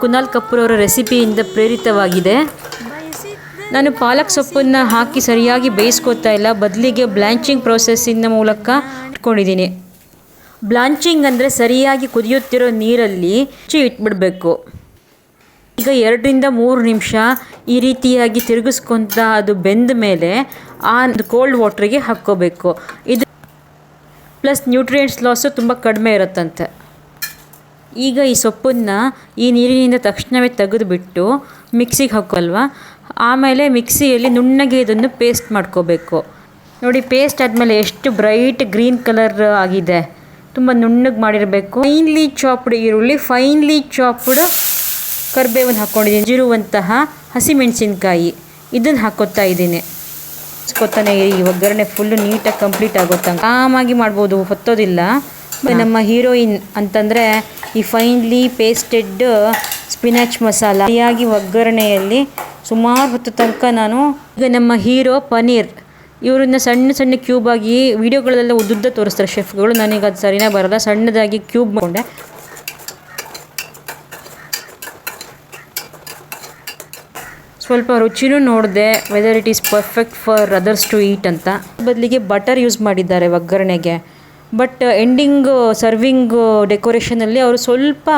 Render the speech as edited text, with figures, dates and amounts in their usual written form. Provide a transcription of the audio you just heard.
ಕುನಾಲ್ ಕಪೂರ್ ಅವರ ರೆಸಿಪಿಯಿಂದ ಪ್ರೇರಿತವಾಗಿದೆ. ನಾನು ಪಾಲಕ್ ಸೊಪ್ಪನ್ನು ಹಾಕಿ ಸರಿಯಾಗಿ ಬೇಯಿಸ್ಕೊತಾ ಇಲ್ಲ, ಬದಲಿಗೆ ಬ್ಲ್ಯಾಂಚಿಂಗ್ ಪ್ರೋಸೆಸ್ಸಿನ ಮೂಲಕ ಇಟ್ಕೊಂಡಿದ್ದೀನಿ. ಬ್ಲ್ಯಾಂಚಿಂಗ್ ಅಂದರೆ ಸರಿಯಾಗಿ ಕುದಿಯುತ್ತಿರೋ ನೀರಲ್ಲಿ ಇಟ್ಬಿಡಬೇಕು. ಈಗ 2-3 ನಿಮಿಷ ಈ ರೀತಿಯಾಗಿ ತಿರುಗಿಸ್ಕೊತ ಅದು ಬೆಂದ ಮೇಲೆ ಆ ಕೋಲ್ಡ್ ವಾಟ್ರಿಗೆ ಹಾಕ್ಕೋಬೇಕು. ಇದು ಪ್ಲಸ್ ನ್ಯೂಟ್ರಿಯೆಂಟ್ಸ್ ಲಾಸು ತುಂಬ ಕಡಿಮೆ ಇರುತ್ತಂತೆ. ಈಗ ಈ ಸೊಪ್ಪನ್ನು ಈ ನೀರಿನಿಂದ ತಕ್ಷಣವೇ ತೆಗೆದುಬಿಟ್ಟು ಮಿಕ್ಸಿಗೆ ಹಾಕೋಲ್ವ, ಆಮೇಲೆ ಮಿಕ್ಸಿಯಲ್ಲಿ ನುಣ್ಣಗೆ ಇದನ್ನು ಪೇಸ್ಟ್ ಮಾಡ್ಕೋಬೇಕು. ನೋಡಿ, ಪೇಸ್ಟ್ ಆದಮೇಲೆ ಎಷ್ಟು ಬ್ರೈಟ್ ಗ್ರೀನ್ ಕಲರ್ ಆಗಿದೆ, ತುಂಬ ನುಣ್ಣಗೆ ಮಾಡಿರಬೇಕು. ಫೈನ್ಲಿ ಚಾಪ್ಡ್ ಈರುಳ್ಳಿ, ಫೈನ್ಲಿ ಚಾಪ್ಡ್ ಕರಿಬೇವನ್ನು ಹಾಕ್ಕೊಂಡಿದ್ದೀನಿ, ಜೀರುವಂತಹ ಹಸಿಮೆಣಸಿನ್ಕಾಯಿ ಇದನ್ನು ಹಾಕೋತಾ ಇದ್ದೀನಿ. ಹಾಕ್ಕೊತಾನೆ ಈ ಒಗ್ಗರಣೆ ಫುಲ್ಲು ನೀಟಾಗಿ ಕಂಪ್ಲೀಟ್ ಆಗೋತಂಗೆ ಆರಾಮಾಗಿ ಮಾಡ್ಬೋದು, ಹೊತ್ತೋದಿಲ್ಲ. ನಮ್ಮ ಹೀರೋಯಿನ್ ಅಂತಂದರೆ ಈ ಫೈನ್ಲಿ ಪೇಸ್ಟೆಡ್ ಸ್ಪಿನಾಚ್ ಮಸಾಲ ಸರಿಯಾಗಿ ಒಗ್ಗರಣೆಯಲ್ಲಿ ಸುಮಾರು ಹೊತ್ತು ತನಕ ಈಗ ನಮ್ಮ ಹೀರೋ ಪನ್ನೀರ್, ಇವರನ್ನ ಸಣ್ಣ ಸಣ್ಣ ಕ್ಯೂಬಾಗಿ ವೀಡಿಯೋಗಳಲ್ಲೆಲ್ಲ ಉದ್ದುದ್ದ ತೋರಿಸ್ತಾರೆ ಶೆಫ್ಗಳು. ನನಗೆ ಅದು ಸರಿನೇ ಬರೋಲ್ಲ, ಸಣ್ಣದಾಗಿ ಕ್ಯೂಬ್ ಮಾಡಿಕೊಂಡೆ. ಸ್ವಲ್ಪ ರುಚಿನೂ ನೋಡಿದೆ, whether it is perfect for others to eat ಅಂತ. ಬದಲಿಗೆ ಬಟರ್ ಯೂಸ್ ಮಾಡಿದ್ದಾರೆ ಒಗ್ಗರಣೆಗೆ. ಬಟ್ ಎಂಡಿಂಗ್ ಸರ್ವಿಂಗ್ ಡೆಕೋರೇಷನಲ್ಲಿ ಅವರು ಸ್ವಲ್ಪ